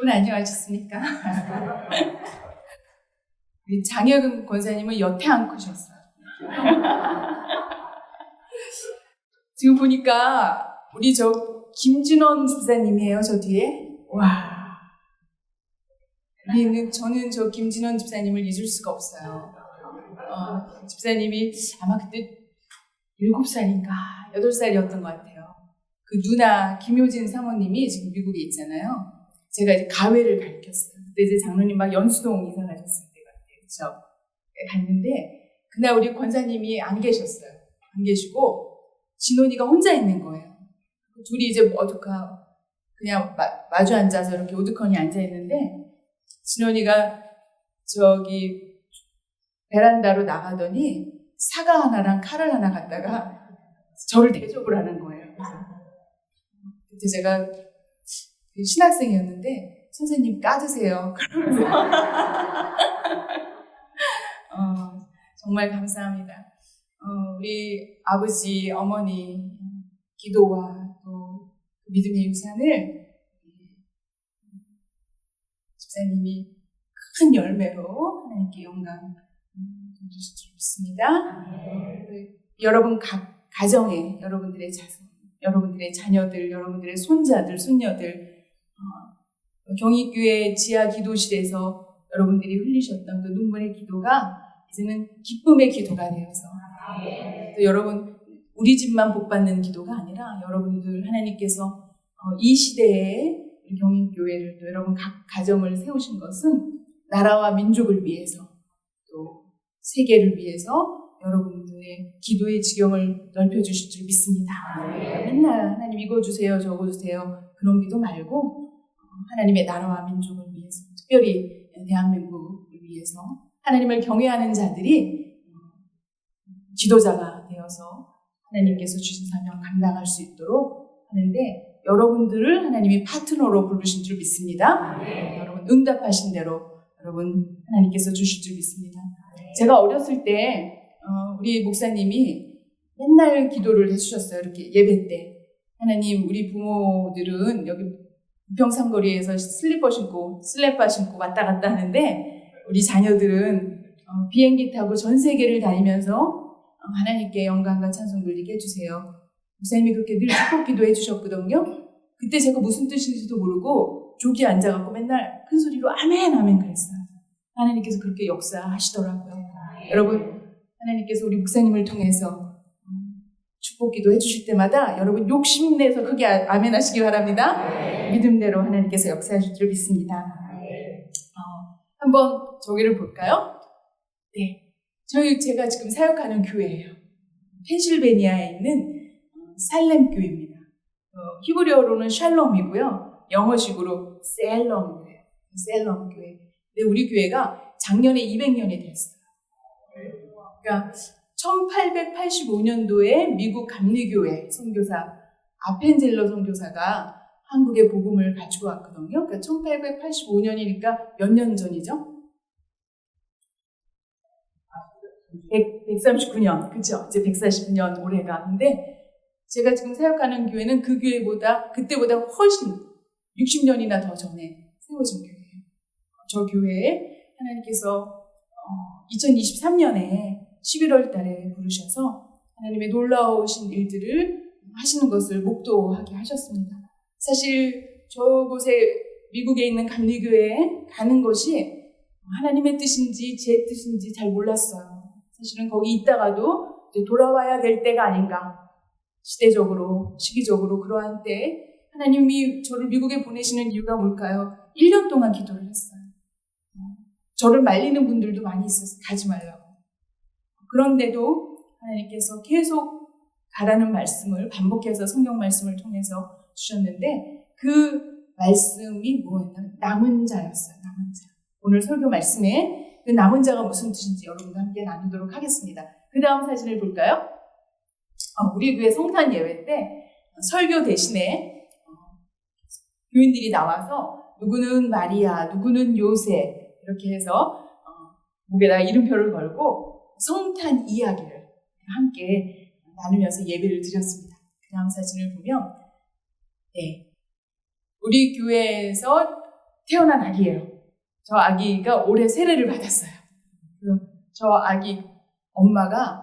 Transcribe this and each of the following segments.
여러분 안녕하셨습니까? 우리 장혁은 권사님은 여태 안 크셨어요. 지금 보니까 우리 저 김진원 집사님이에요. 저 뒤에. 와. 저는 저 김진원 집사님을 잊을 수가 없어요. 집사님이 아마 그때 7살인가 8살이었던 것 같아요. 그 누나 김효진 사모님이 지금 미국에 있잖아요. 제가 이제 가회를 가르쳤어요. 그때 이제 장로님 막 연수동 이사 가셨을 때 같아요. 그렇죠? 갔는데 그날 우리 권사님이 안 계셨어요. 안 계시고 진원이가 혼자 있는 거예요. 둘이 이제 어둑하 그냥 마주 앉아서 이렇게 오두커니 앉아 있는데 진원이가 저기 베란다로 나가더니 사과 하나랑 칼을 하나 갖다가 저를 대접을 하는 거예요. 그때 제가 신학생이었는데 선생님 까드세요. 그러면서 정말 감사합니다. 우리 아버지, 어머니 기도와 또 믿음의 유산을 집사님이 큰 열매로 하나님께 영광 주실 줄 믿습니다. 여러분 각 가정에 여러분들의 자손, 여러분들의 자녀들, 여러분들의 손자들, 손녀들 경희교회 지하 기도실에서 여러분들이 흘리셨던 그 눈물의 기도가 이제는 기쁨의 기도가 되어서 또 여러분 우리 집만 복받는 기도가 아니라 여러분들 하나님께서 이 시대에 경희교회를 또 여러분 각 가정을 세우신 것은 나라와 민족을 위해서 또 세계를 위해서 여러분들의 기도의 지경을 넓혀주실 줄 믿습니다. 맨날 하나님 이거 주세요 저거 주세요 그런 기도 말고 하나님의 나라와 민족을 위해서 특별히 대한민국을 위해서 하나님을 경외하는 자들이 지도자가 되어서 하나님께서 주신 사명 감당할 수 있도록 하는데 여러분들을 하나님이 파트너로 부르신 줄 믿습니다. 여러분 응답하신 대로 여러분 하나님께서 주실 줄 믿습니다. 제가 어렸을 때 우리 목사님이 맨날 기도를 해주셨어요. 이렇게 예배 때 하나님 우리 부모들은 여기 부평삼거리에서 슬리퍼 신고 슬래퍼 신고 왔다 갔다 하는데 우리 자녀들은 비행기 타고 전 세계를 다니면서 하나님께 영광과 찬송 돌리게 해주세요. 목사님이 그렇게 늘 축복 기도해 주셨거든요. 그때 제가 무슨 뜻인지도 모르고 조기에 앉아갖고 맨날 큰 소리로 아멘 아멘 그랬어요. 하나님께서 그렇게 역사하시더라고요. 여러분 하나님께서 우리 목사님을 통해서 축복 기도 해주실 때마다 여러분 욕심내서 크게 아멘 하시기 바랍니다. 믿음대로 하나님께서 역사하실 줄 믿습니다. 한번 저기를 볼까요? 네, 제가 지금 사역하는 교회예요. 펜실베니아에 있는 살렘 교회입니다. 히브리어로는 샬롬이고요. 영어식으로 셀럼이에요. 셀럼 교회. 근데 우리 교회가 작년에 200년이 됐어요. 그러니까 1885년도에 미국 감리교회 선교사 아펜젤러 선교사가 한국에 복음을 가지고 왔거든요. 그러니까 1885년이니까 몇 년 전이죠? 139년, 그죠? 이제 149년 올해가. 근데 제가 지금 사역하는 교회는 그 교회보다, 그때보다 훨씬 60년이나 더 전에 세워진 교회예요. 저 교회에 하나님께서 2023년에 11월 달에 부르셔서 하나님의 놀라우신 일들을 하시는 것을 목도하게 하셨습니다. 사실 저곳에 미국에 있는 감리교회에 가는 것이 하나님의 뜻인지 제 뜻인지 잘 몰랐어요. 사실은 거기 있다가도 이제 돌아와야 될 때가 아닌가. 시대적으로, 시기적으로 그러한 때에 하나님이 저를 미국에 보내시는 이유가 뭘까요? 1년 동안 기도를 했어요. 저를 말리는 분들도 많이 있어서 가지 말라고. 그런데도 하나님께서 계속 가라는 말씀을 반복해서 성경 말씀을 통해서 주셨는데 그 말씀이 뭐였냐면 남은 자였어요. 남은 자. 오늘 설교 말씀에 그 남은 자가 무슨 뜻인지 여러분과 함께 나누도록 하겠습니다. 그 다음 사진을 볼까요? 우리 교회 성탄 예배 때 설교 대신에 교인들이 나와서 누구는 마리아, 누구는 요셉 이렇게 해서 목에다가 이름표를 걸고 성탄 이야기를 함께 나누면서 예배를 드렸습니다. 그 다음 사진을 보면 네, 우리 교회에서 태어난 아기예요. 저 아기가 올해 세례를 받았어요. 저 아기 엄마가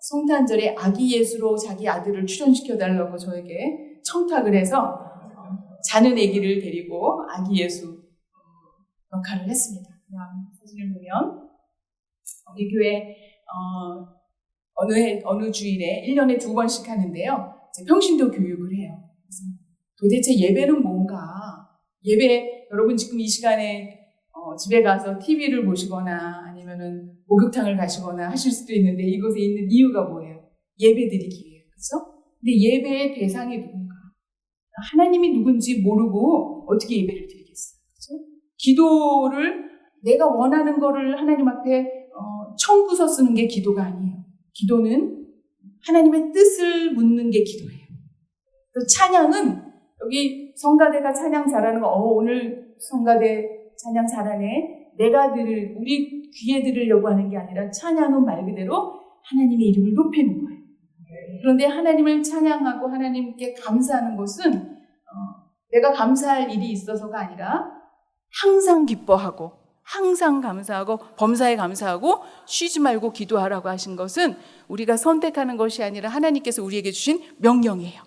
성탄절에 아기 예수로 자기 아들을 출연시켜달라고 저에게 청탁을 해서 자는 아기를 데리고 아기 예수 역할을 했습니다. 그다음 사진을 보면 우리 교회 어느 주일에 1년에 2번씩 하는데요. 평신도 교육을 해요. 그래서 도대체 예배는 뭔가? 예배, 여러분 지금 이 시간에 집에 가서 TV를 보시거나 아니면은 목욕탕을 가시거나 하실 수도 있는데 이곳에 있는 이유가 뭐예요? 예배 드리기 위해요. 그렇죠? 근데 예배의 대상이 누군가? 하나님이 누군지 모르고 어떻게 예배를 드리겠어요? 그렇죠? 기도를 내가 원하는 거를 하나님 앞에 청구서 쓰는 게 기도가 아니에요. 기도는 하나님의 뜻을 묻는 게 기도예요. 또 찬양은 여기 성가대가 찬양 잘하는 거, 오늘 성가대 찬양 잘하네. 우리 귀에 들으려고 하는 게 아니라 찬양은 말 그대로 하나님의 이름을 높이는 거예요. 그런데 하나님을 찬양하고 하나님께 감사하는 것은 내가 감사할 일이 있어서가 아니라 항상 기뻐하고 항상 감사하고 범사에 감사하고 쉬지 말고 기도하라고 하신 것은 우리가 선택하는 것이 아니라 하나님께서 우리에게 주신 명령이에요.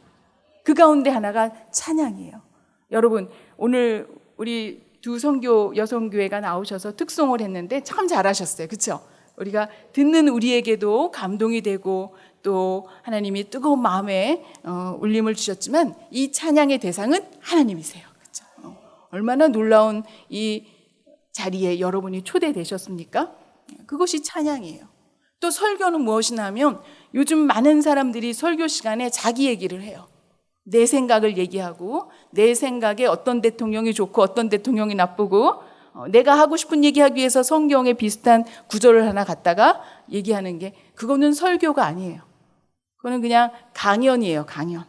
그 가운데 하나가 찬양이에요. 여러분, 오늘 우리 두 선교 여성교회가 나오셔서 특송을 했는데 참 잘하셨어요. 그렇죠? 우리가 듣는 우리에게도 감동이 되고 또 하나님이 뜨거운 마음에 울림을 주셨지만 이 찬양의 대상은 하나님이세요. 그렇죠? 얼마나 놀라운 이 자리에 여러분이 초대되셨습니까? 그것이 찬양이에요. 또 설교는 무엇이냐 하면 요즘 많은 사람들이 설교 시간에 자기 얘기를 해요. 내 생각을 얘기하고 내 생각에 어떤 대통령이 좋고 어떤 대통령이 나쁘고 내가 하고 싶은 얘기하기 위해서 성경에 비슷한 구절을 하나 갖다가 얘기하는 게 그거는 설교가 아니에요. 그거는 그냥 강연이에요. 강연.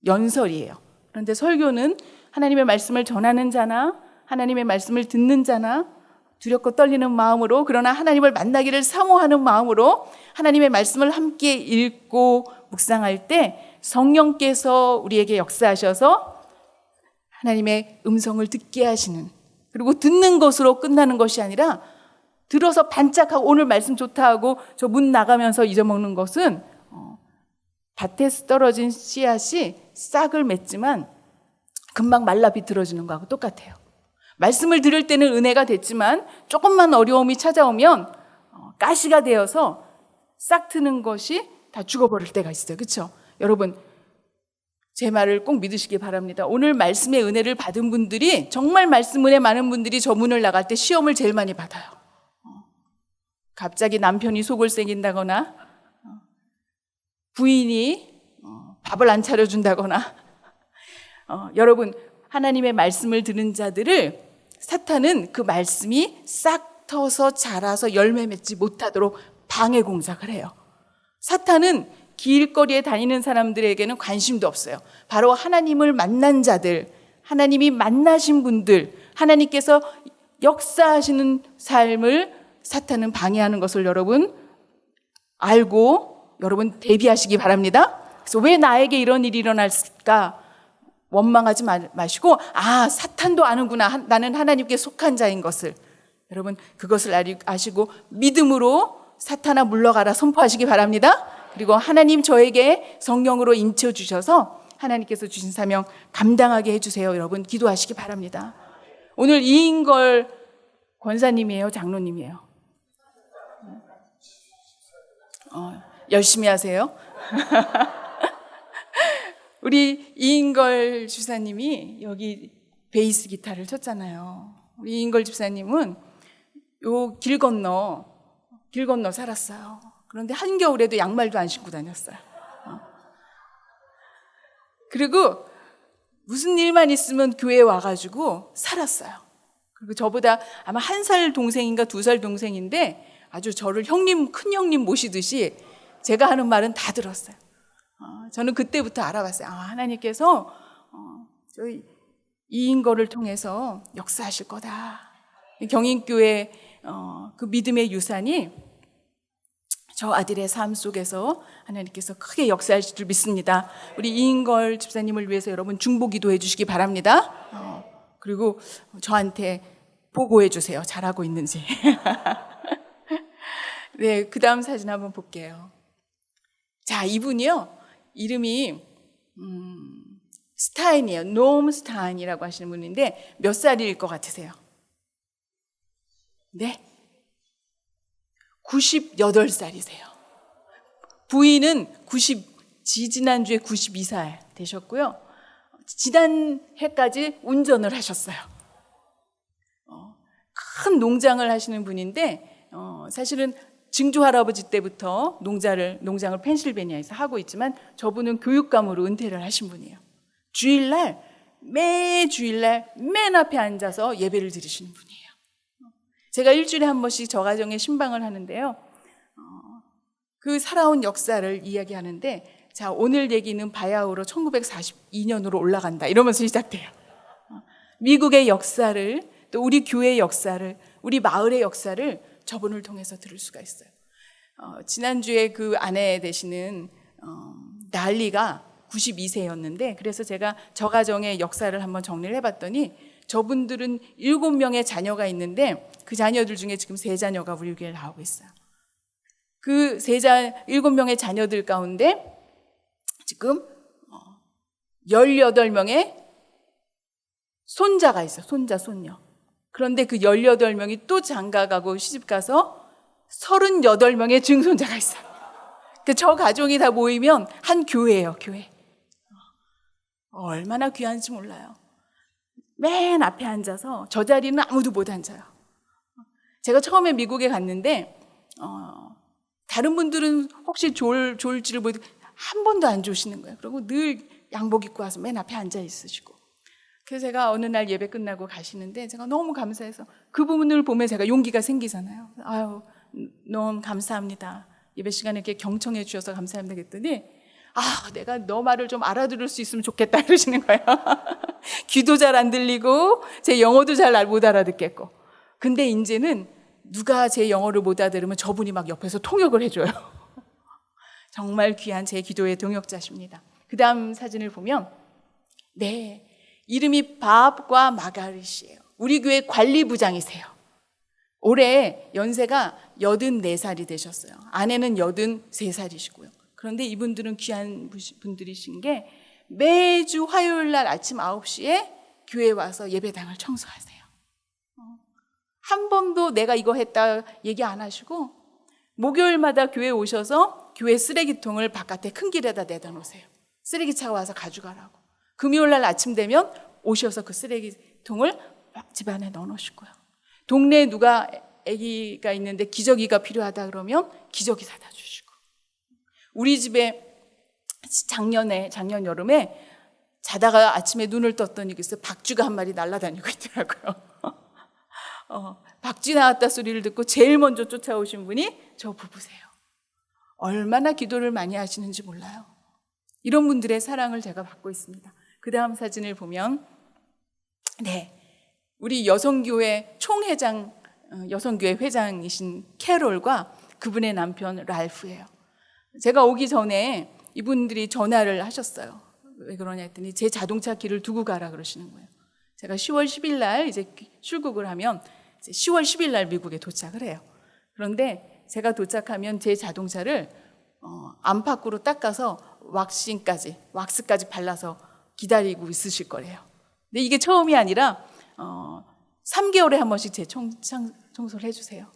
연설이에요. 그런데 설교는 하나님의 말씀을 전하는 자나 하나님의 말씀을 듣는 자나 두렵고 떨리는 마음으로 그러나 하나님을 만나기를 사모하는 마음으로 하나님의 말씀을 함께 읽고 묵상할 때 성령께서 우리에게 역사하셔서 하나님의 음성을 듣게 하시는 그리고 듣는 것으로 끝나는 것이 아니라 들어서 반짝하고 오늘 말씀 좋다 하고 저 문 나가면서 잊어먹는 것은 밭에서 떨어진 씨앗이 싹을 맺지만 금방 말라 비틀어지는 거하고 똑같아요. 말씀을 들을 때는 은혜가 됐지만 조금만 어려움이 찾아오면 가시가 되어서 싹 트는 것이 다 죽어버릴 때가 있어요. 그렇죠? 여러분, 제 말을 꼭 믿으시기 바랍니다. 오늘 말씀의 은혜를 받은 분들이 정말 말씀 은혜 많은 분들이 저 문을 나갈 때 시험을 제일 많이 받아요. 갑자기 남편이 속을 새긴다거나 부인이 밥을 안 차려준다거나 여러분 하나님의 말씀을 들은 자들을 사탄은 그 말씀이 싹 터서 자라서 열매 맺지 못하도록 방해 공작을 해요. 사탄은 길거리에 다니는 사람들에게는 관심도 없어요. 바로 하나님을 만난 자들, 하나님이 만나신 분들, 하나님께서 역사하시는 삶을 사탄은 방해하는 것을 여러분 알고 여러분 대비하시기 바랍니다. 그래서 왜 나에게 이런 일이 일어날까? 원망하지 마시고 사탄도 아는구나. 나는 하나님께 속한 자인 것을. 여러분 그것을 아시고 믿음으로 사탄아 물러가라 선포하시기 바랍니다. 그리고 하나님 저에게 성령으로 인쳐 주셔서 하나님께서 주신 사명 감당하게 해주세요. 여러분 기도하시기 바랍니다. 오늘 이인걸 권사님이에요? 장로님이에요? 열심히 하세요. 우리 이인걸 주사님이 여기 베이스 기타를 쳤잖아요. 우리 이인걸 집사님은 요 길 건너 살았어요. 그런데 한겨울에도 양말도 안 신고 다녔어요. 그리고 무슨 일만 있으면 교회에 와가지고 살았어요. 그리고 저보다 아마 1살 동생인가 2살 동생인데 아주 저를 큰 형님 모시듯이 제가 하는 말은 다 들었어요. 저는 그때부터 알아봤어요. 하나님께서 저희 이인걸을 통해서 역사하실 거다. 경인교회 그 믿음의 유산이 저 아들의 삶 속에서 하나님께서 크게 역사하실 줄 믿습니다. 우리 이인걸 집사님을 위해서 여러분 중보 기도해 주시기 바랍니다. 그리고 저한테 보고해 주세요. 잘하고 있는지. 네, 그 다음 사진 한번 볼게요. 자, 이분이요. 이름이 스타인이에요. 놈 스타인이라고 하시는 분인데 몇 살일 것 같으세요? 네? 98살이세요. 부인은 지난주에 92살 되셨고요. 지난해까지 운전을 하셨어요. 큰 농장을 하시는 분인데 사실은 증조 할아버지 때부터 농장을 펜실베니아에서 하고 있지만 저분은 교육감으로 은퇴를 하신 분이에요. 매 주일날 맨 앞에 앉아서 예배를 드리시는 분이에요. 제가 일주일에 한 번씩 저 가정에 신방을 하는데요. 그 살아온 역사를 이야기하는데, 자, 오늘 얘기는 바야흐로 1942년으로 올라간다 이러면서 시작돼요. 미국의 역사를, 또 우리 교회의 역사를, 우리 마을의 역사를 저분을 통해서 들을 수가 있어요. 지난주에 그 아내 되시는 날리가 92세였는데, 그래서 제가 저 가정의 역사를 한번 정리를 해봤더니 저분들은 7명의 자녀가 있는데 그 자녀들 중에 지금 3자녀가 우리 교회를 나오고 있어요. 그 7명의 자녀들 가운데 지금 18명의 손자가 있어요. 손녀. 그런데 그 18명이 또 장가가고 시집가서 38명의 증손자가 있어요. 저 가족이 다 모이면 한 교회예요, 교회. 얼마나 귀한지 몰라요. 맨 앞에 앉아서 저 자리는 아무도 못 앉아요. 제가 처음에 미국에 갔는데 다른 분들은 혹시 좋을지를 모르고 한 번도 안 좋으시는 거예요. 그리고 늘 양복 입고 와서 맨 앞에 앉아 있으시고. 그래서 제가 어느 날 예배 끝나고 가시는데 제가 너무 감사해서 그 부분을 보면 제가 용기가 생기잖아요. 아유, 너무 감사합니다. 예배 시간에 이렇게 경청해 주셔서 감사합니다 그랬더니 내가 너 말을 좀 알아들을 수 있으면 좋겠다 이러시는 거예요. 귀도 잘 안 들리고 제 영어도 잘 못 알아듣겠고. 근데 이제는 누가 제 영어를 못 알아들으면 저분이 막 옆에서 통역을 해줘요. 정말 귀한 제 기도의 동역자십니다. 그 다음 사진을 보면 네, 이름이 밥과 마가릿이에요. 우리 교회 관리부장이세요. 올해 연세가 84살이 되셨어요. 아내는 83살이시고요. 그런데 이분들은 귀한 분들이신 게 매주 화요일 날 아침 9시에 교회에 와서 예배당을 청소하세요. 한 번도 내가 이거 했다 얘기 안 하시고 목요일마다 교회에 오셔서 교회 쓰레기통을 바깥에 큰 길에다 내다 놓으세요. 쓰레기차가 와서 가져가라고. 금요일 날 아침 되면 오셔서 그 쓰레기통을 집안에 넣어 놓으시고요. 동네에 누가 아기가 있는데 기저귀가 필요하다 그러면 기저귀 사다 주시고. 우리 집에 작년 여름에 자다가 아침에 눈을 떴더니 글쎄 박쥐가 한 마리 날아다니고 있더라고요. 박쥐 나왔다 소리를 듣고 제일 먼저 쫓아오신 분이 저 부부세요. 얼마나 기도를 많이 하시는지 몰라요. 이런 분들의 사랑을 제가 받고 있습니다. 그 다음 사진을 보면 네, 우리 여성교회 총회장, 여성교회 회장이신 캐롤과 그분의 남편 랄프예요. 제가 오기 전에 이분들이 전화를 하셨어요. 왜 그러냐 했더니 제 자동차 길을 두고 가라 그러시는 거예요. 제가 10월 10일 날 이제 출국을 하면 이제 10월 10일 날 미국에 도착을 해요. 그런데 제가 도착하면 제 자동차를 안팎으로 닦아서 왁스까지 발라서 기다리고 있으실 거래요. 근데 이게 처음이 아니라 3개월에 한 번씩 제 청소를 해주세요.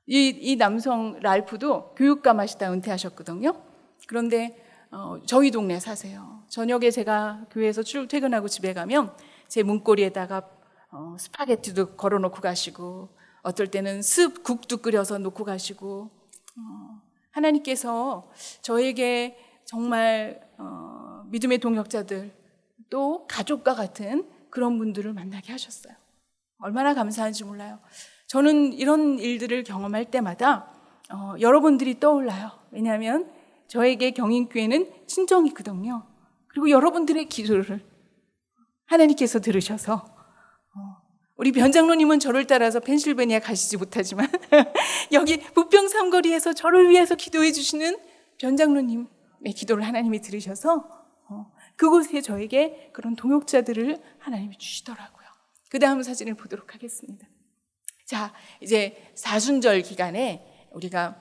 이 남성 랄프도 교육감 하시다 은퇴하셨거든요. 그런데 저희 동네에 사세요. 저녁에 제가 교회에서 퇴근하고 집에 가면 제 문고리에다가 스파게티도 걸어놓고 가시고 어떨 때는 국도 끓여서 놓고 가시고 하나님께서 저에게 정말 믿음의 동역자들 또 가족과 같은 그런 분들을 만나게 하셨어요. 얼마나 감사한지 몰라요. 저는 이런 일들을 경험할 때마다 여러분들이 떠올라요. 왜냐하면 저에게 경인교회는 친정이 있거든요. 그리고 여러분들의 기도를 하나님께서 들으셔서 우리 변장로님은 저를 따라서 펜실베니아 가시지 못하지만 여기 부평 삼거리에서 저를 위해서 기도해 주시는 변장로님의 기도를 하나님이 들으셔서 그곳에 저에게 그런 동역자들을 하나님이 주시더라고요. 그 다음 사진을 보도록 하겠습니다. 자, 이제 사순절 기간에 우리가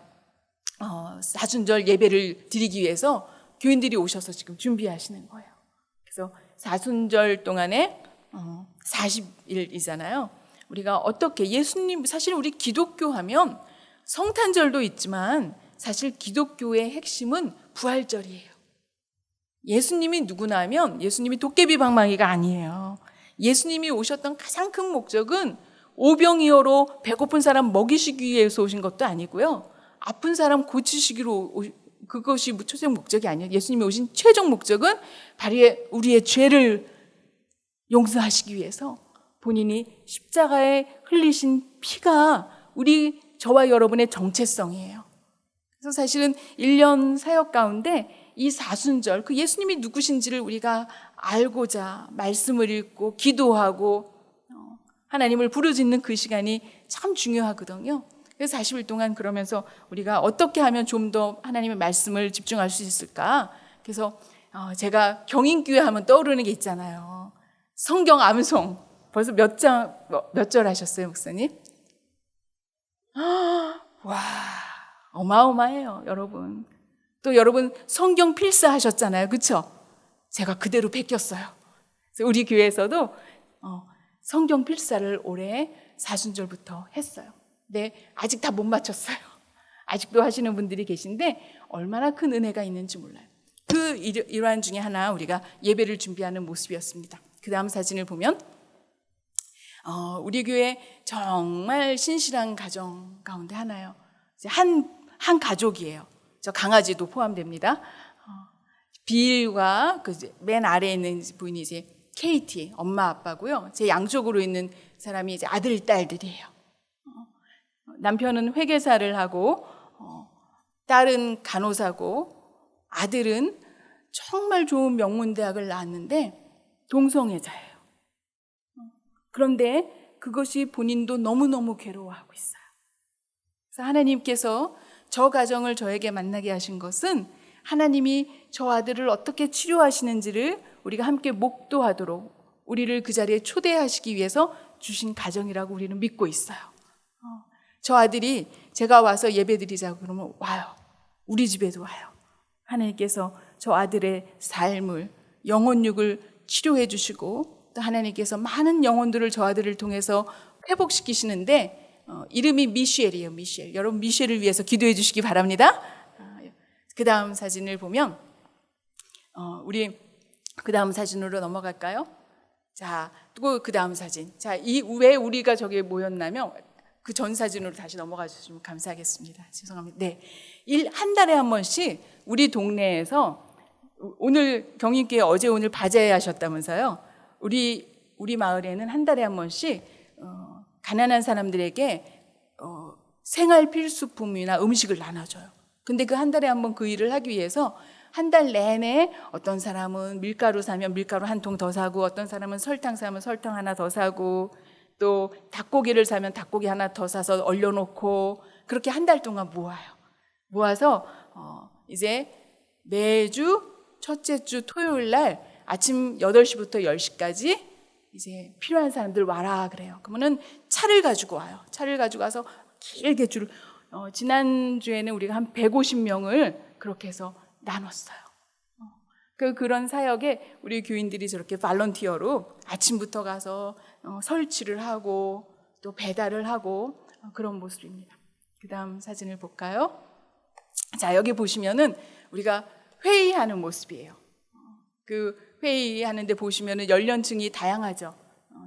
사순절 예배를 드리기 위해서 교인들이 오셔서 지금 준비하시는 거예요. 그래서 사순절 동안에 40일이잖아요. 우리가 어떻게 예수님, 사실 우리 기독교 하면 성탄절도 있지만 사실 기독교의 핵심은 부활절이에요. 예수님이 누구나 하면 예수님이 도깨비 방망이가 아니에요. 예수님이 오셨던 가장 큰 목적은 오병이어로 배고픈 사람 먹이시기 위해서 오신 것도 아니고요. 아픈 사람 고치시기로 그것이 최종 목적이 아니에요. 예수님이 오신 최종 목적은 바로 우리의 죄를 용서하시기 위해서 본인이 십자가에 흘리신 피가 저와 여러분의 정체성이에요. 그래서 사실은 1년 사역 가운데 이 사순절, 그 예수님이 누구신지를 우리가 알고자 말씀을 읽고 기도하고 하나님을 부르짖는 그 시간이 참 중요하거든요. 그래서 40일 동안 그러면서 우리가 어떻게 하면 좀 더 하나님의 말씀을 집중할 수 있을까? 그래서 제가 경인교회 하면 떠오르는 게 있잖아요. 성경 암송. 벌써 몇 절 하셨어요, 목사님? 와, 어마어마해요, 여러분. 또 여러분 성경 필사 하셨잖아요, 그렇죠? 제가 그대로 베꼈어요. 그래서 우리 교회에서도 성경 필사를 올해 사순절부터 했어요. 네, 아직 다 못 마쳤어요. 아직도 하시는 분들이 계신데 얼마나 큰 은혜가 있는지 몰라요. 그 일환 중에 하나 우리가 예배를 준비하는 모습이었습니다. 그 다음 사진을 보면 우리 교회 정말 신실한 가정 가운데 하나요. 한 가족이에요. 저 강아지도 포함됩니다. 빌과 맨 아래에 있는 분이 이제 케이티, 엄마 아빠고요. 제 양쪽으로 있는 사람이 이제 아들, 딸들이에요. 남편은 회계사를 하고 딸은 간호사고 아들은 정말 좋은 명문대학을 나왔는데 동성애자예요. 그런데 그것이 본인도 너무너무 괴로워하고 있어요. 그래서 하나님께서 저 가정을 저에게 만나게 하신 것은 하나님이 저 아들을 어떻게 치료하시는지를 우리가 함께 목도하도록 우리를 그 자리에 초대하시기 위해서 주신 가정이라고 우리는 믿고 있어요. 저 아들이 제가 와서 예배드리자고 그러면 와요. 우리 집에도 와요. 하나님께서 저 아들의 삶을, 영혼육을 치료해 주시고 또 하나님께서 많은 영혼들을 저 아들을 통해서 회복시키시는데 이름이 미셸이에요. 미셸. 여러분 미셸을 위해서 기도해 주시기 바랍니다. 그 다음 사진을 보면 우리 그 다음 사진으로 넘어갈까요? 자, 또 그 다음 사진. 자, 왜 우리가 저기에 모였냐면 그 전 사진으로 다시 넘어가 주시면 감사하겠습니다. 죄송합니다. 네, 한 달에 한 번씩 우리 동네에서 오늘 경인교회 어제 오늘 바제하셨다면서요. 우리 마을에는 한 달에 한 번씩 가난한 사람들에게 생활 필수품이나 음식을 나눠줘요. 근데 그 한 달에 한 번 그 일을 하기 위해서 한 달 내내 어떤 사람은 밀가루 사면 밀가루 한 통 더 사고 어떤 사람은 설탕 사면 설탕 하나 더 사고 또 닭고기를 사면 닭고기 하나 더 사서 얼려놓고 그렇게 한 달 동안 모아서 이제 매주 첫째 주 토요일 날 아침 8시부터 10시까지 이제 필요한 사람들 와라 그래요. 그러면은 차를 가지고 와요. 차를 가지고 와서 길게 지난주에는 우리가 한 150명을 그렇게 해서 나눴어요. 그런 사역에 우리 교인들이 저렇게 발런티어로 아침부터 가서 설치를 하고 또 배달을 하고 그런 모습입니다. 그 다음 사진을 볼까요? 자, 여기 보시면은 우리가 회의하는 모습이에요. 그 회의하는데 보시면은 연령층이 다양하죠.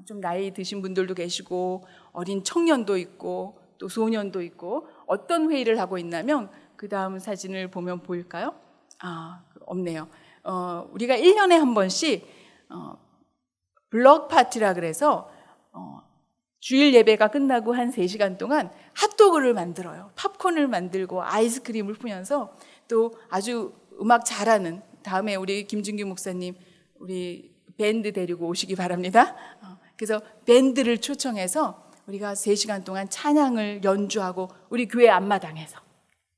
좀 나이 드신 분들도 계시고 어린 청년도 있고 또 소년도 있고 어떤 회의를 하고 있냐면 그 다음 사진을 보면 보일까요? 없네요. 우리가 1년에 한 번씩 블럭 파티라 그래서 주일 예배가 끝나고 한 3시간 동안 핫도그를 만들어요. 팝콘을 만들고 아이스크림을 뿌면서 또 아주 음악 잘하는 다음에 우리 김준규 목사님 우리 밴드 데리고 오시기 바랍니다. 그래서 밴드를 초청해서 우리가 3시간 동안 찬양을 연주하고 우리 교회 앞마당에서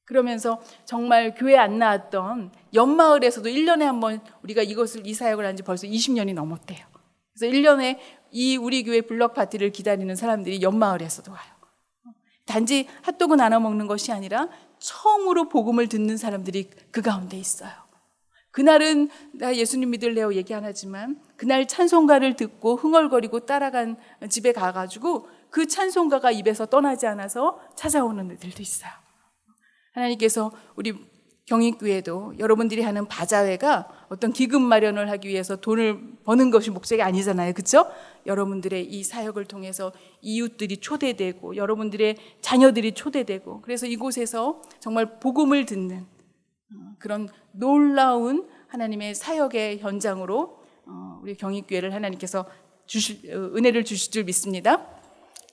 그러면서 정말 교회 안 나왔던 옆마을에서도 1년에 한 번 우리가 이 사역을 한 지 벌써 20년이 넘었대요. 그래서 1년에 이 우리 교회 블럭 파티를 기다리는 사람들이 옆마을에서도 와요. 단지 핫도그 나눠 먹는 것이 아니라 처음으로 복음을 듣는 사람들이 그 가운데 있어요. 그날은 나 예수님 믿을래요 얘기 안 하지만 그날 찬송가를 듣고 흥얼거리고 따라간 집에 가가지고 그 찬송가가 입에서 떠나지 않아서 찾아오는 애들도 있어요. 하나님께서 우리 경인교회도 여러분들이 하는 바자회가 어떤 기금 마련을 하기 위해서 돈을 버는 것이 목적이 아니잖아요. 그렇죠? 여러분들의 이 사역을 통해서 이웃들이 초대되고 여러분들의 자녀들이 초대되고 그래서 이곳에서 정말 복음을 듣는 그런 놀라운 하나님의 사역의 현장으로 우리 경인교회를 하나님께서 은혜를 주실 줄 믿습니다.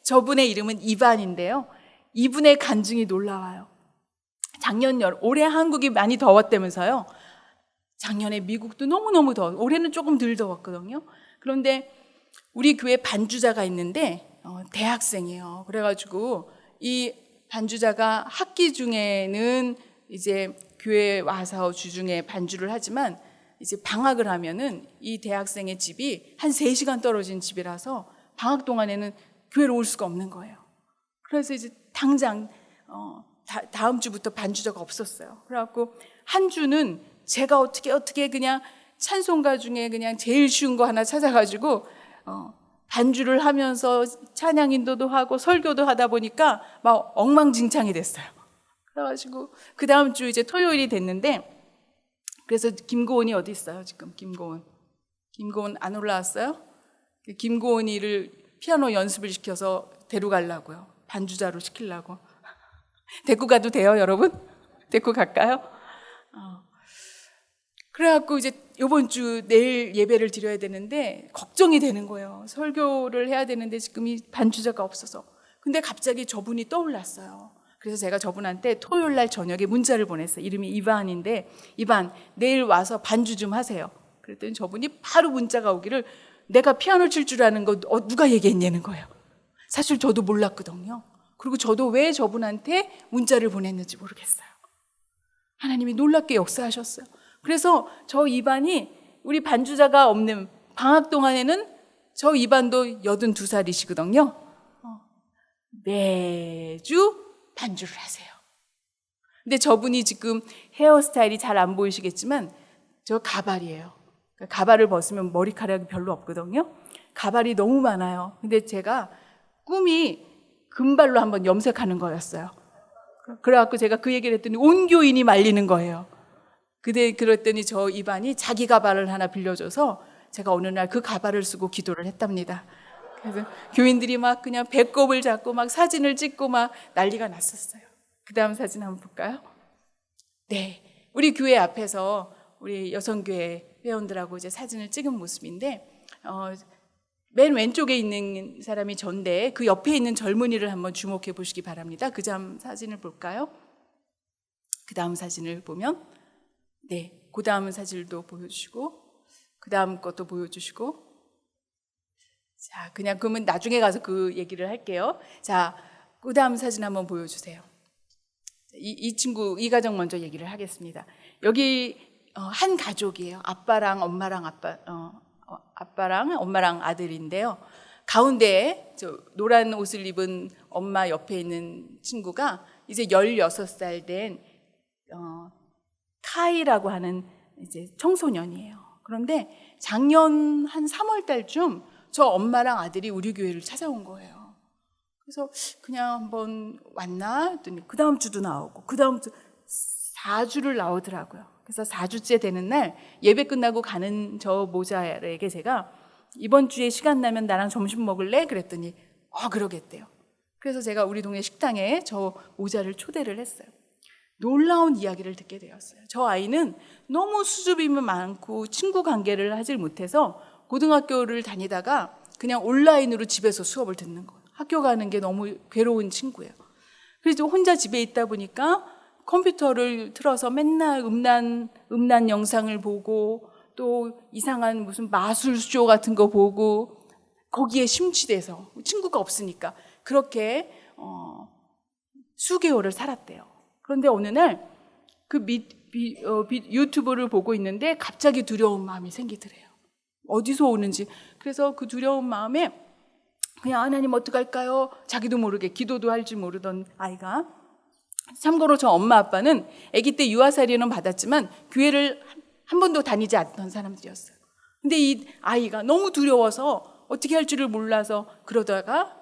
저분의 이름은 이반인데요. 이분의 간증이 놀라워요. 올해 한국이 많이 더웠다면서요. 작년에 미국도 너무너무 올해는 조금 덜 더웠거든요. 그런데 우리 교회 반주자가 있는데 대학생이에요. 그래가지고 이 반주자가 학기 중에는 이제 교회에 와서 주중에 반주를 하지만 이제 방학을 하면은 이 대학생의 집이 한 3시간 떨어진 집이라서 방학 동안에는 교회로 올 수가 없는 거예요. 그래서 이제 당장 다음 주부터 반주자가 없었어요. 그래갖고 한 주는 제가 어떻게 그냥 찬송가 중에 그냥 제일 쉬운 거 하나 찾아가지고 반주를 하면서 찬양 인도도 하고 설교도 하다 보니까 막 엉망진창이 됐어요. 그래가지고 그 다음 주 이제 토요일이 됐는데 그래서 김고은이 어디 있어요 지금? 김고은 안 올라왔어요? 김고은이를 피아노 연습을 시켜서 데려가려고요. 반주자로 시키려고. 데리고 가도 돼요, 여러분? 데리고 갈까요? 그래갖고 이제 이번 주 내일 예배를 드려야 되는데 걱정이 되는 거예요. 설교를 해야 되는데 지금 이 반주자가 없어서. 근데 갑자기 저분이 떠올랐어요. 그래서 제가 저분한테 토요일 날 저녁에 문자를 보냈어요. 이름이 이반인데 이반 내일 와서 반주 좀 하세요. 그랬더니 저분이 바로 문자가 오기를 내가 피아노 칠 줄 아는 거 누가 얘기했냐는 거예요. 사실 저도 몰랐거든요. 그리고 저도 왜 저분한테 문자를 보냈는지 모르겠어요. 하나님이 놀랍게 역사하셨어요. 그래서 저 이반이 우리 반주자가 없는 방학 동안에는 저 이반도 82살이시거든요. 매주 반주를 하세요. 근데 저분이 지금 헤어스타일이 잘 안 보이시겠지만 저 가발이에요. 가발을 벗으면 머리카락이 별로 없거든요. 가발이 너무 많아요. 근데 제가 꿈이 금발로 한번 염색하는 거였어요. 그래갖고 제가 그 얘기를 했더니 온 교인이 말리는 거예요. 그랬더니 저 이반이 자기 가발을 하나 빌려줘서 제가 어느 날 그 가발을 쓰고 기도를 했답니다. 그래서 교인들이 막 그냥 배꼽을 잡고 막 사진을 찍고 막 난리가 났었어요. 그 다음 사진 한번 볼까요? 네, 우리 교회 앞에서 우리 여성교회 회원들하고 이제 사진을 찍은 모습인데 맨 왼쪽에 있는 사람이 전데 그 옆에 있는 젊은이를 한번 주목해 보시기 바랍니다. 그 다음 사진을 볼까요? 그 다음 사진을 보면 네, 그 다음 사진도 보여주시고 그 다음 것도 보여주시고 자, 그냥 그러면 나중에 가서 그 얘기를 할게요. 자, 그 다음 사진 한번 보여주세요. 이 친구, 이 가정 먼저 얘기를 하겠습니다. 여기 한 가족이에요. 아빠랑 엄마랑 아들인데요. 가운데에 저 노란 옷을 입은 엄마 옆에 있는 친구가 이제 16살 된 카이라고 하는 이제 청소년이에요. 그런데 작년 한 3월 달쯤 저 엄마랑 아들이 우리 교회를 찾아온 거예요. 그래서 그냥 한번 왔나 했더니 그 다음 주도 나오고 그 다음 주 4주를 나오더라고요. 그래서 4주째 되는 날 예배 끝나고 가는 저 모자에게 제가 이번 주에 시간 나면 나랑 점심 먹을래? 그랬더니 그러겠대요. 그래서 제가 우리 동네 식당에 저 모자를 초대를 했어요. 놀라운 이야기를 듣게 되었어요. 저 아이는 너무 수줍음이 많고 친구 관계를 하질 못해서 고등학교를 다니다가 그냥 온라인으로 집에서 수업을 듣는 거예요. 학교 가는 게 너무 괴로운 친구예요. 그래서 혼자 집에 있다 보니까 컴퓨터를 틀어서 맨날 음란 영상을 보고 또 이상한 무슨 마술쇼 같은 거 보고 거기에 심취돼서 친구가 없으니까 그렇게 수개월을 살았대요. 그런데 어느 날 그 유튜브를 보고 있는데 갑자기 두려운 마음이 생기더래요. 어디서 오는지. 그래서 그 두려운 마음에 그냥 하나님 어떡할까요? 자기도 모르게 기도도 할 줄 모르던 아이가. 참고로 저 엄마 아빠는 아기 때 유아살이는 받았지만 교회를 한 번도 다니지 않던 사람들이었어요. 근데 이 아이가 너무 두려워서 어떻게 할 줄을 몰라서 그러다가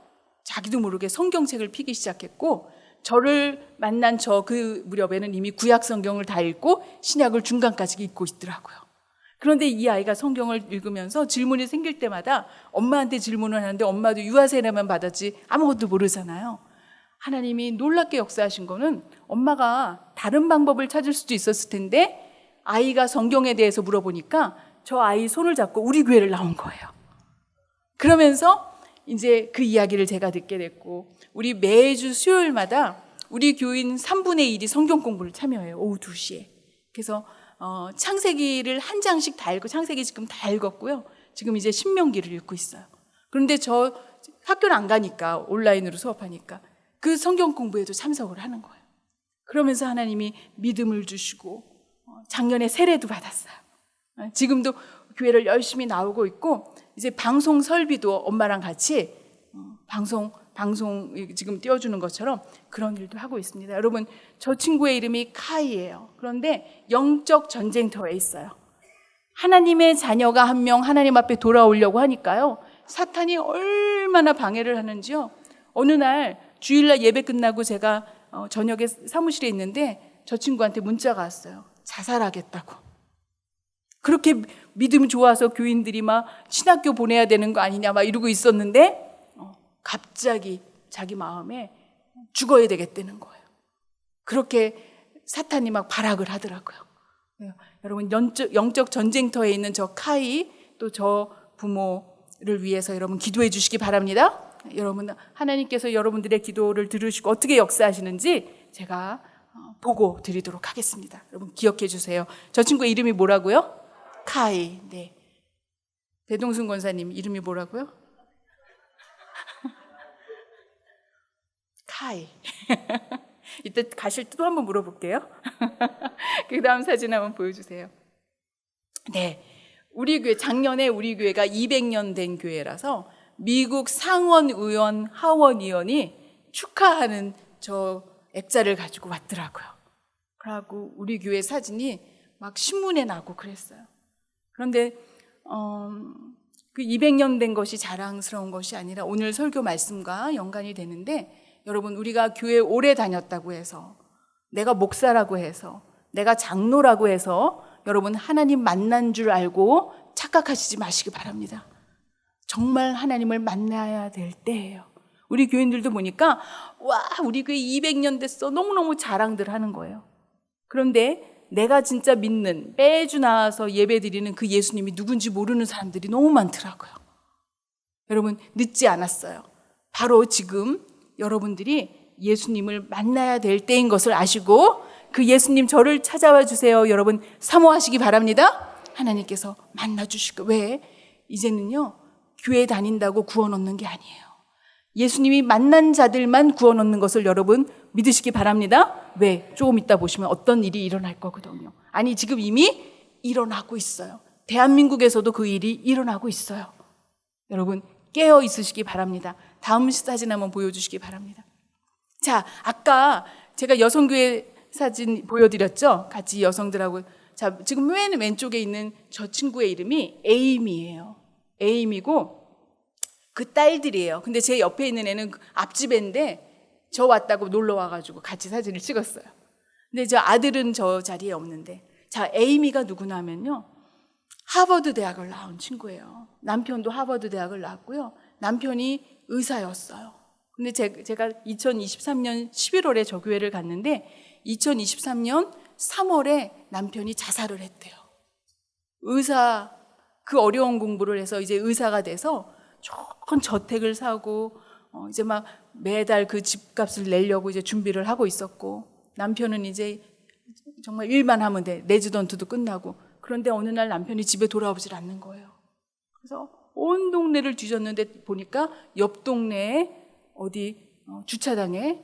자기도 모르게 성경책을 피기 시작했고, 저를 만난 그 무렵에는 이미 구약 성경을 다 읽고 신약을 중간까지 읽고 있더라고요. 그런데 이 아이가 성경을 읽으면서 질문이 생길 때마다 엄마한테 질문을 하는데 엄마도 유아세례만 받았지 아무것도 모르잖아요. 하나님이 놀랍게 역사하신 거는 엄마가 다른 방법을 찾을 수도 있었을 텐데 아이가 성경에 대해서 물어보니까 저 아이 손을 잡고 우리 교회를 나온 거예요. 그러면서 이제 그 이야기를 제가 듣게 됐고, 우리 매주 수요일마다 우리 교인 3분의 1이 성경 공부를 참여해요. 오후 2시에. 그래서 창세기를 한 장씩 다 읽고, 창세기 지금 다 읽었고요. 지금 이제 신명기를 읽고 있어요. 그런데 저 학교를 안 가니까, 온라인으로 수업하니까 그 성경 공부에도 참석을 하는 거예요. 그러면서 하나님이 믿음을 주시고 작년에 세례도 받았어요. 지금도 교회를 열심히 나오고 있고, 이제 방송 설비도 엄마랑 같이 방송 지금 띄워주는 것처럼 그런 일도 하고 있습니다. 여러분, 저 친구의 이름이 카이예요. 그런데 영적 전쟁터에 있어요. 하나님의 자녀가 한 명 하나님 앞에 돌아오려고 하니까요, 사탄이 얼마나 방해를 하는지요. 어느 날 주일날 예배 끝나고 제가 저녁에 사무실에 있는데 저 친구한테 문자가 왔어요. 자살하겠다고. 그렇게 믿음이 좋아서 교인들이 막 신학교 보내야 되는 거 아니냐 막 이러고 있었는데 갑자기 자기 마음에 죽어야 되겠다는 거예요. 그렇게 사탄이 막 발악을 하더라고요. 여러분, 영적 전쟁터에 있는 저 카이, 또 저 부모를 위해서 여러분 기도해 주시기 바랍니다. 여러분, 하나님께서 여러분들의 기도를 들으시고 어떻게 역사하시는지 제가 보고 드리도록 하겠습니다. 여러분 기억해 주세요. 저 친구의 이름이 뭐라고요? 카이. 네. 배동순 권사님 이름이 뭐라고요? 카이. 이때 가실 때 또 한번 물어볼게요. 그 다음 사진 한번 보여주세요. 네. 우리 교회, 작년에 우리 교회가 200년 된 교회라서 미국 상원 의원, 하원 의원이 축하하는 저 액자를 가지고 왔더라고요. 그러고 우리 교회 사진이 막 신문에 나고 그랬어요. 그런데 그 200년 된 것이 자랑스러운 것이 아니라 오늘 설교 말씀과 연관이 되는데, 여러분, 우리가 교회 오래 다녔다고 해서, 내가 목사라고 해서, 내가 장로라고 해서 여러분 하나님 만난 줄 알고 착각하시지 마시기 바랍니다. 정말 하나님을 만나야 될 때예요. 우리 교인들도 보니까 와, 우리 교회 200년 됐어, 너무너무 자랑들 하는 거예요. 그런데 내가 진짜 믿는, 매주 나와서 예배 드리는 그 예수님이 누군지 모르는 사람들이 너무 많더라고요. 여러분, 늦지 않았어요. 바로 지금 여러분들이 예수님을 만나야 될 때인 것을 아시고 그 예수님 저를 찾아와 주세요. 여러분 사모하시기 바랍니다. 하나님께서 만나 주시고. 왜? 이제는요, 교회 다닌다고 구원 얻는 게 아니에요. 예수님이 만난 자들만 구원 얻는 것을 여러분 믿으시기 바랍니다. 왜? 조금 이따 보시면 어떤 일이 일어날 거거든요. 아니, 지금 이미 일어나고 있어요. 대한민국에서도 그 일이 일어나고 있어요. 여러분 깨어 있으시기 바랍니다. 다음 사진 한번 보여주시기 바랍니다. 자, 아까 제가 여성교회 사진 보여드렸죠? 같이 여성들하고. 자, 지금 맨 왼쪽에 있는 저 친구의 이름이 에이미예요. 에이미고 그 딸들이에요. 근데 제 옆에 있는 애는 앞집애인데 저 왔다고 놀러 와가지고 같이 사진을 찍었어요. 근데 저 아들은 저 자리에 없는데, 자, 에이미가 누구나 하면요, 하버드 대학을 나온 친구예요. 남편도 하버드 대학을 나왔고요. 남편이 의사였어요. 근데 제가 2023년 11월에 저 교회를 갔는데 2023년 3월에 남편이 자살을 했대요. 의사, 그 어려운 공부를 해서 이제 의사가 돼서 좋은 저택을 사고 이제 막 매달 그 집값을 내려고 이제 준비를 하고 있었고, 남편은 이제 정말 일만 하면 돼. 레지던트도 끝나고. 그런데 어느 날 남편이 집에 돌아오질 않는 거예요. 그래서 온 동네를 뒤졌는데 보니까 옆 동네에 어디 주차장에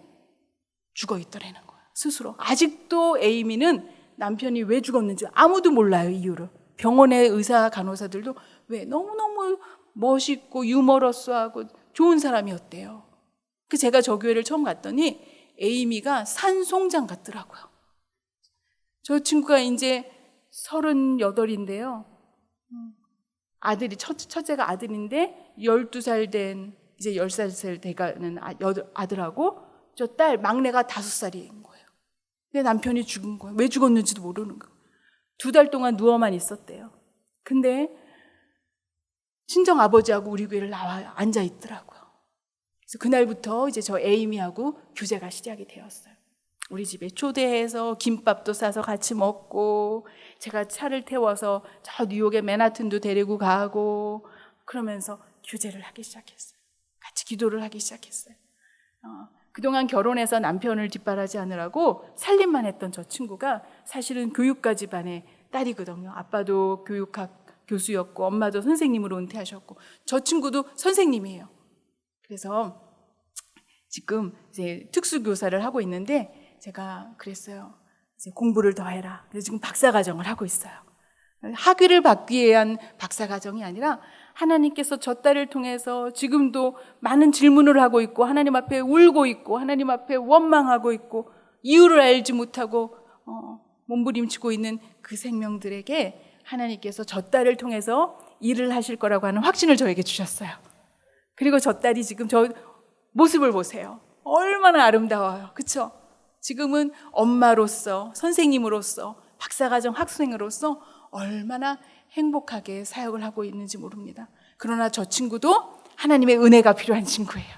죽어 있더라는 거예요. 스스로. 아직도 에이미는 남편이 왜 죽었는지 아무도 몰라요, 이유를. 병원의 의사 간호사들도 왜? 너무너무 멋있고 유머러스하고 좋은 사람이었대요. 그 제가 저 교회를 처음 갔더니 에이미가 산송장 같더라고요. 저 친구가 이제 38인데요. 아들이 첫째가 아들인데 12살 된 이제 10살 돼가는 아들하고 저 딸 막내가 5살인 거예요. 근데 남편이 죽은 거예요. 왜 죽었는지도 모르는 거예요. 2달 동안 누워만 있었대요. 근데 친정 아버지하고 우리 교회를 나와 앉아 있더라고요. 그래서 그날부터 이제 저 에이미하고 교제가 시작이 되었어요. 우리 집에 초대해서 김밥도 싸서 같이 먹고, 제가 차를 태워서 저 뉴욕의 맨하튼도 데리고 가고, 그러면서 교제를 하기 시작했어요. 같이 기도를 하기 시작했어요. 그동안 결혼해서 남편을 뒷바라지 하느라고 살림만 했던 저 친구가 사실은 교육가 집안의 딸이거든요. 아빠도 교육학 교수였고 엄마도 선생님으로 은퇴하셨고 저 친구도 선생님이에요. 그래서 지금 이제 특수교사를 하고 있는데 제가 그랬어요. 이제 공부를 더 해라. 그래서 지금 박사과정을 하고 있어요. 학위를 받기 위한 박사과정이 아니라 하나님께서 저 딸을 통해서 지금도 많은 질문을 하고 있고 하나님 앞에 울고 있고 하나님 앞에 원망하고 있고 이유를 알지 못하고 몸부림치고 있는 그 생명들에게 하나님께서 저 딸을 통해서 일을 하실 거라고 하는 확신을 저에게 주셨어요. 그리고 저 딸이 지금 저 모습을 보세요. 얼마나 아름다워요. 그렇죠? 지금은 엄마로서 선생님으로서 박사과정 학생으로서 얼마나 행복하게 사역을 하고 있는지 모릅니다. 그러나 저 친구도 하나님의 은혜가 필요한 친구예요.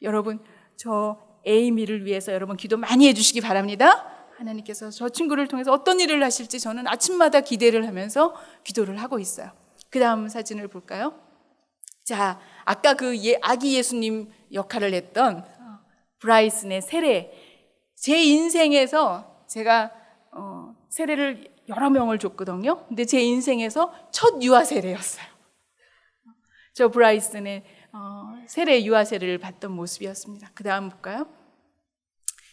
여러분 저 에이미를 위해서 여러분 기도 많이 해주시기 바랍니다. 하나님께서 저 친구를 통해서 어떤 일을 하실지 저는 아침마다 기대를 하면서 기도를 하고 있어요. 그 다음 사진을 볼까요? 자, 아까 그 아기 예수님 역할을 했던 브라이슨의 세례, 제 인생에서 제가 세례를 여러 명을 줬거든요. 근데 제 인생에서 첫 유아 세례였어요. 저 브라이슨의 세례 유아 세례를 받던 모습이었습니다. 그 다음 볼까요?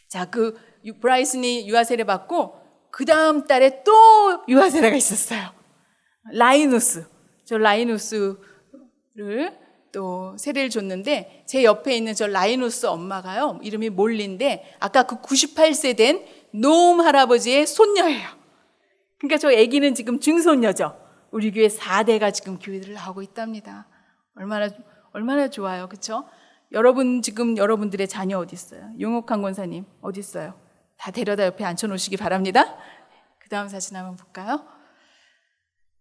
자, 그 브라이슨이 유아 세례 받고 그 다음 달에 또 유아 세례가 있었어요. 라이누스, 저 라이누스를 또 세례를 줬는데 제 옆에 있는 저 라이누스 엄마가요, 이름이 몰리인데 아까 그 98세 된 노움 할아버지의 손녀예요. 그러니까 저 아기는 지금 증손녀죠. 우리 교회 4대가 지금 교회를 나오고 있답니다. 얼마나 좋아요. 그렇죠? 여러분 지금 여러분들의 자녀 어디 있어요? 용옥한 권사님 어디 있어요? 다 데려다 옆에 앉혀놓으시기 바랍니다. 그 다음 사진 한번 볼까요?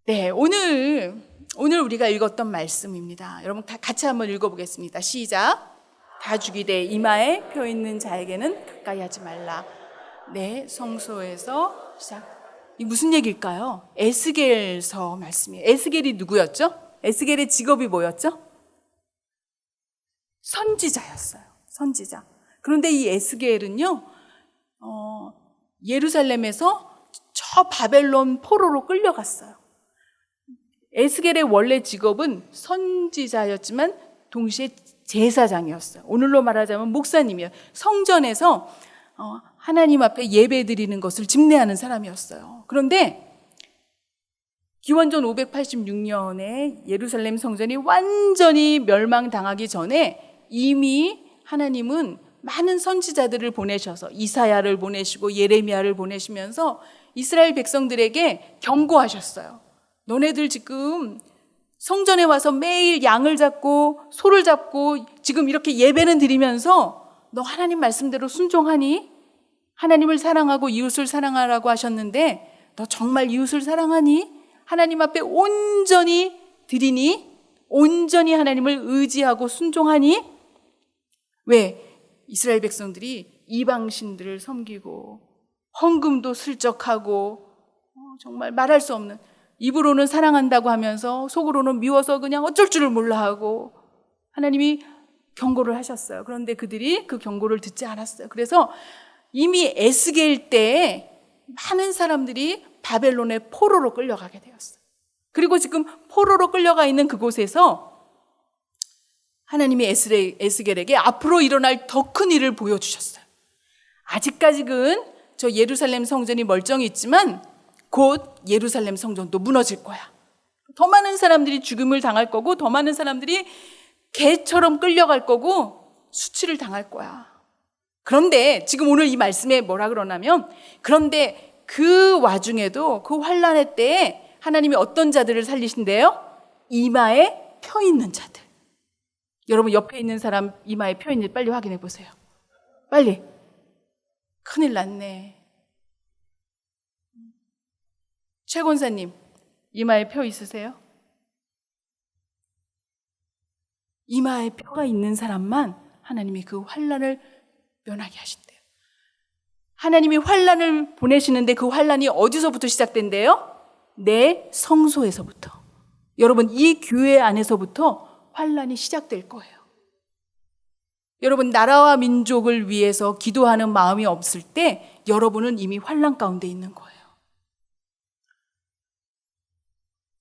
네, 오늘 우리가 읽었던 말씀입니다. 여러분 다 같이 한번 읽어보겠습니다. 시작. 다 죽이되 이마에 펴 있는 자에게는 가까이 하지 말라. 네, 성소에서 시작. 이 무슨 얘기일까요? 에스겔서 말씀이에요. 에스겔이 누구였죠? 에스겔의 직업이 뭐였죠? 선지자였어요. 선지자. 그런데 이 에스겔은요, 예루살렘에서 저 바벨론 포로로 끌려갔어요. 에스겔의 원래 직업은 선지자였지만 동시에 제사장이었어요. 오늘로 말하자면 목사님이에요. 성전에서 하나님 앞에 예배 드리는 것을 집례하는 사람이었어요. 그런데 기원전 586년에 예루살렘 성전이 완전히 멸망당하기 전에 이미 하나님은 많은 선지자들을 보내셔서 이사야를 보내시고 예레미야를 보내시면서 이스라엘 백성들에게 경고하셨어요. 너네들 지금 성전에 와서 매일 양을 잡고 소를 잡고 지금 이렇게 예배는 드리면서 너 하나님 말씀대로 순종하니? 하나님을 사랑하고 이웃을 사랑하라고 하셨는데 너 정말 이웃을 사랑하니? 하나님 앞에 온전히 드리니? 온전히 하나님을 의지하고 순종하니? 왜? 이스라엘 백성들이 이방신들을 섬기고 헌금도 슬쩍하고 정말 말할 수 없는, 입으로는 사랑한다고 하면서 속으로는 미워서 그냥 어쩔 줄을 몰라 하고 하나님이 경고를 하셨어요. 그런데 그들이 그 경고를 듣지 않았어요. 그래서 이미 에스겔 때에 많은 사람들이 바벨론의 포로로 끌려가게 되었어요. 그리고 지금 포로로 끌려가 있는 그곳에서 하나님이 에스겔에게 앞으로 일어날 더 큰 일을 보여주셨어요. 아직까지는 저 예루살렘 성전이 멀쩡히 있지만 곧 예루살렘 성전도 무너질 거야. 더 많은 사람들이 죽음을 당할 거고 더 많은 사람들이 개처럼 끌려갈 거고 수치를 당할 거야. 그런데 지금 오늘 이 말씀에 뭐라 그러냐면, 그런데 그 와중에도 그 환난의 때에 하나님이 어떤 자들을 살리신대요? 이마에 펴 있는 자들. 여러분 옆에 있는 사람 이마에 펴 있는지 빨리 확인해 보세요. 빨리. 큰일 났네. 최 권사님, 이마에 표 있으세요? 이마에 표가 있는 사람만 하나님이 그 환난을 면하게 하신대요. 하나님이 환난을 보내시는데 그 환난이 어디서부터 시작된대요? 내 성소에서부터. 여러분, 이 교회 안에서부터 환난이 시작될 거예요. 여러분, 나라와 민족을 위해서 기도하는 마음이 없을 때 여러분은 이미 환난 가운데 있는 거예요.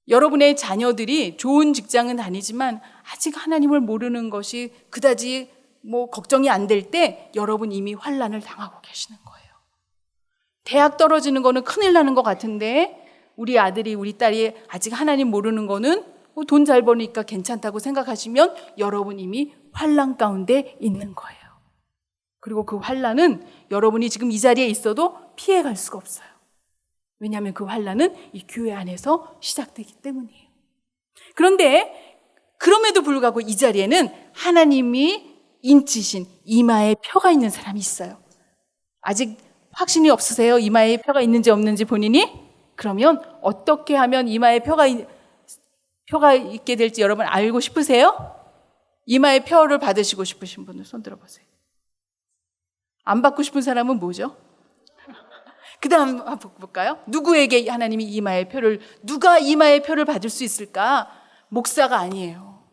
여러분의 자녀들이 좋은 직장은 다니지만 아직 하나님을 모르는 것이 그다지 걱정이 안 될 때 여러분 이미 환난을 당하고 계시는 거예요. 대학 떨어지는 거는 큰일 나는 것 같은데 우리 아들이 우리 딸이 아직 하나님 모르는 거는 돈 잘 버니까 괜찮다고 생각하시면 여러분 이미 환난 가운데 있는 거예요. 그리고 그 환난은 여러분이 지금 이 자리에 있어도 피해갈 수가 없어요. 왜냐하면 그 환난은 이 교회 안에서 시작되기 때문이에요. 그런데 그럼에도 불구하고 이 자리에는 하나님이 인치신 이마에 표가 있는 사람이 있어요. 아직 확신이 없으세요? 이마에 표가 있는지 없는지 본인이? 그러면 어떻게 하면 이마에 표가 있게 될지 여러분 알고 싶으세요? 이마에 표를 받으시고 싶으신 분은 손 들어보세요. 안 받고 싶은 사람은 뭐죠? 그 다음 한번 볼까요? 누구에게 하나님이 이마의 표를, 누가 이마의 표를 받을 수 있을까? 목사가 아니에요.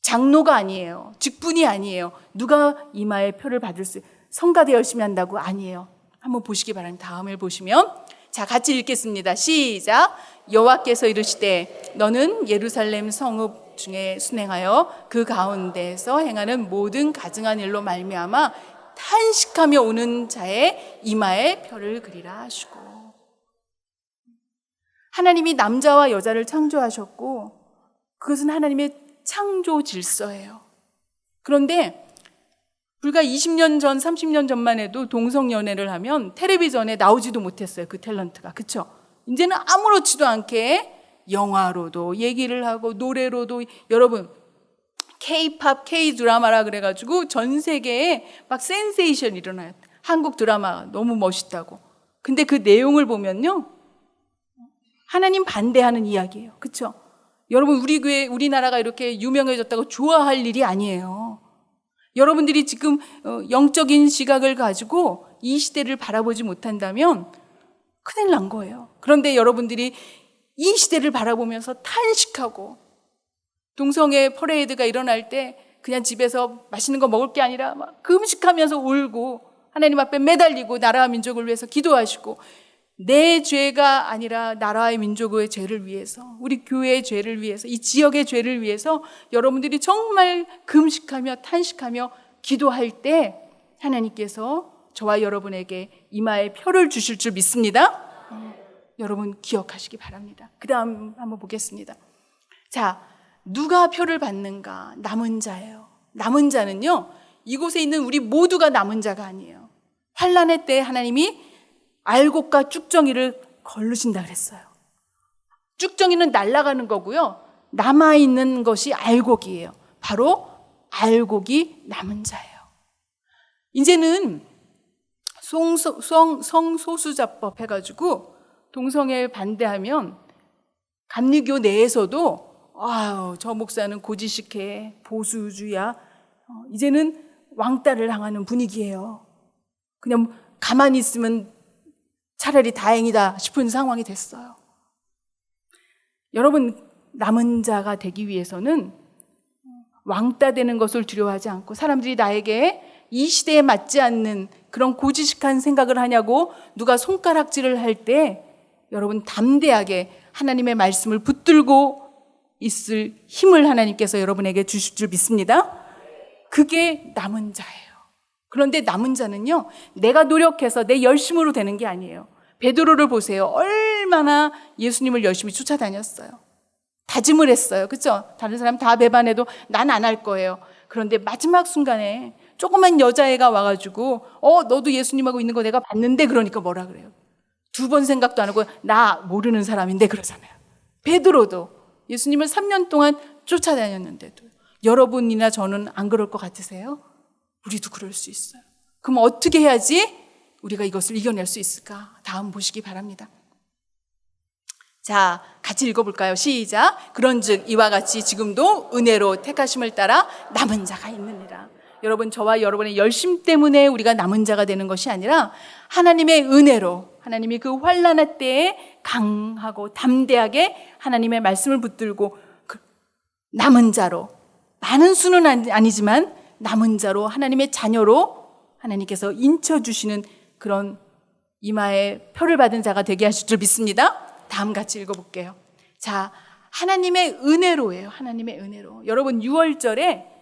장로가 아니에요. 직분이 아니에요. 누가 이마의 표를 받을 수, 성가대 열심히 한다고 아니에요. 한번 보시기 바랍니다. 다음을 보시면, 자, 같이 읽겠습니다. 시작. 여호와께서 이르시되 너는 예루살렘 성읍 중에 순행하여 그 가운데에서 행하는 모든 가증한 일로 말미암아 탄식하며 오는 자의 이마에 표를 그리라 하시고. 하나님이 남자와 여자를 창조하셨고 그것은 하나님의 창조 질서예요. 그런데 불과 20년 전, 30년 전만 해도 동성연애를 하면 텔레비전에 나오지도 못했어요. 그 탤런트가. 그렇죠? 이제는 아무렇지도 않게 영화로도 얘기를 하고 노래로도, 여러분 K-팝, K-드라마라 그래가지고 전 세계에 막 센세이션이 일어나요. 한국 드라마 너무 멋있다고. 근데 그 내용을 보면요, 하나님 반대하는 이야기예요. 그렇죠? 여러분, 우리 교회, 우리나라가 이렇게 유명해졌다고 좋아할 일이 아니에요. 여러분들이 지금 영적인 시각을 가지고 이 시대를 바라보지 못한다면 큰일 난 거예요. 그런데 여러분들이 이 시대를 바라보면서 탄식하고, 동성애 퍼레이드가 일어날 때 그냥 집에서 맛있는 거 먹을 게 아니라 막 금식하면서 울고 하나님 앞에 매달리고 나라와 민족을 위해서 기도하시고, 내 죄가 아니라 나라와 민족의 죄를 위해서, 우리 교회의 죄를 위해서, 이 지역의 죄를 위해서 여러분들이 정말 금식하며 탄식하며 기도할 때 하나님께서 저와 여러분에게 이마에 표를 주실 줄 믿습니다. 여러분 기억하시기 바랍니다. 그 다음 한번 보겠습니다. 자, 누가 표를 받는가? 남은 자예요. 남은 자는요, 이곳에 있는 우리 모두가 남은 자가 아니에요. 환난의 때 하나님이 알곡과 쭉정이를 거르신다 그랬어요. 쭉정이는 날아가는 거고요, 남아있는 것이 알곡이에요. 바로 알곡이 남은 자예요. 이제는 성소수자법 해가지고 동성애 반대하면 감리교 내에서도 아유, 저 목사는 고지식해, 보수주의야, 이제는 왕따를 당하는 분위기예요. 그냥 가만히 있으면 차라리 다행이다 싶은 상황이 됐어요. 여러분, 남은 자가 되기 위해서는 왕따 되는 것을 두려워하지 않고, 사람들이 나에게 이 시대에 맞지 않는 그런 고지식한 생각을 하냐고 누가 손가락질을 할 때 여러분 담대하게 하나님의 말씀을 붙들고 있을 힘을 하나님께서 여러분에게 주실 줄 믿습니다. 그게 남은 자예요. 그런데 남은 자는요, 내가 노력해서 내 열심으로 되는 게 아니에요. 베드로를 보세요. 얼마나 예수님을 열심히 쫓아다녔어요. 다짐을 했어요. 그렇죠? 다른 사람 다 배반해도 난 안 할 거예요. 그런데 마지막 순간에 조그만 여자애가 와가지고 너도 예수님하고 있는 거 내가 봤는데, 그러니까 뭐라 그래요? 2번 생각도 안 하고 나 모르는 사람인데 그러잖아요. 베드로도 예수님을 3년 동안 쫓아다녔는데도. 여러분이나 저는 안 그럴 것 같으세요? 우리도 그럴 수 있어요. 그럼 어떻게 해야지 우리가 이것을 이겨낼 수 있을까? 다음 보시기 바랍니다. 자, 같이 읽어볼까요? 시작. 그런즉 이와 같이 지금도 은혜로 택하심을 따라 남은 자가 있느니라. 여러분, 저와 여러분의 열심 때문에 우리가 남은 자가 되는 것이 아니라 하나님의 은혜로, 하나님이 그 환난의 때에 강하고 담대하게 하나님의 말씀을 붙들고 남은 자로, 많은 수는 아니지만 남은 자로, 하나님의 자녀로 하나님께서 인쳐주시는 그런 이마에 표를 받은 자가 되게 하실 줄 믿습니다. 다음 같이 읽어볼게요. 자, 하나님의 은혜로예요. 하나님의 은혜로. 여러분, 6월절에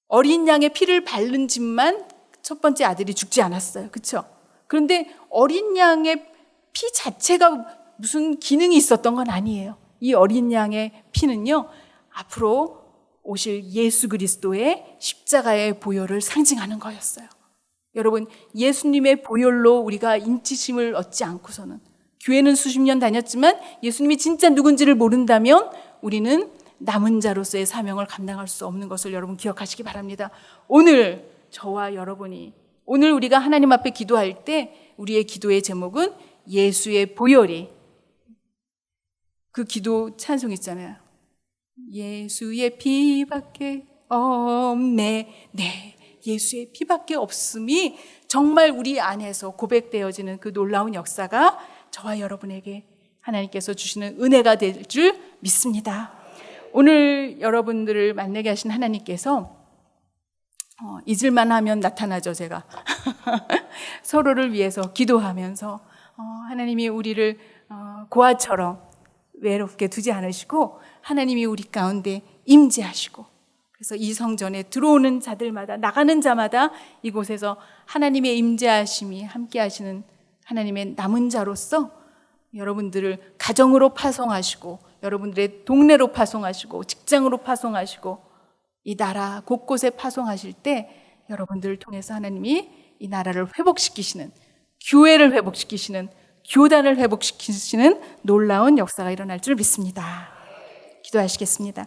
어린 양의 피를 바른 집만 첫 번째 아들이 죽지 않았어요. 그렇죠? 그런데 어린 양의 피 자체가 무슨 기능이 있었던 건 아니에요. 이 어린 양의 피는요, 앞으로 오실 예수 그리스도의 십자가의 보혈을 상징하는 거였어요. 여러분, 예수님의 보혈로 우리가 인치심을 얻지 않고서는, 교회는 수십 년 다녔지만 예수님이 진짜 누군지를 모른다면 우리는 남은 자로서의 사명을 감당할 수 없는 것을 여러분 기억하시기 바랍니다. 오늘 저와 여러분이, 오늘 우리가 하나님 앞에 기도할 때 우리의 기도의 제목은 예수의 보혈이, 그 기도 찬송 있잖아요. 예수의 피밖에 없네. 네, 예수의 피밖에 없음이 정말 우리 안에서 고백되어지는 그 놀라운 역사가 저와 여러분에게 하나님께서 주시는 은혜가 될 줄 믿습니다. 오늘 여러분들을 만나게 하신 하나님께서 잊을만 하면 나타나죠. 제가 서로를 위해서 기도하면서 하나님이 우리를 고아처럼 외롭게 두지 않으시고 하나님이 우리 가운데 임재하시고, 그래서 이 성전에 들어오는 자들마다, 나가는 자마다 이곳에서 하나님의 임재하심이 함께 하시는 하나님의 남은 자로서 여러분들을 가정으로 파송하시고, 여러분들의 동네로 파송하시고, 직장으로 파송하시고, 이 나라 곳곳에 파송하실 때 여러분들을 통해서 하나님이 이 나라를 회복시키시는, 교회를 회복시키시는, 교단을 회복시키시는 놀라운 역사가 일어날 줄 믿습니다. 기도하시겠습니다.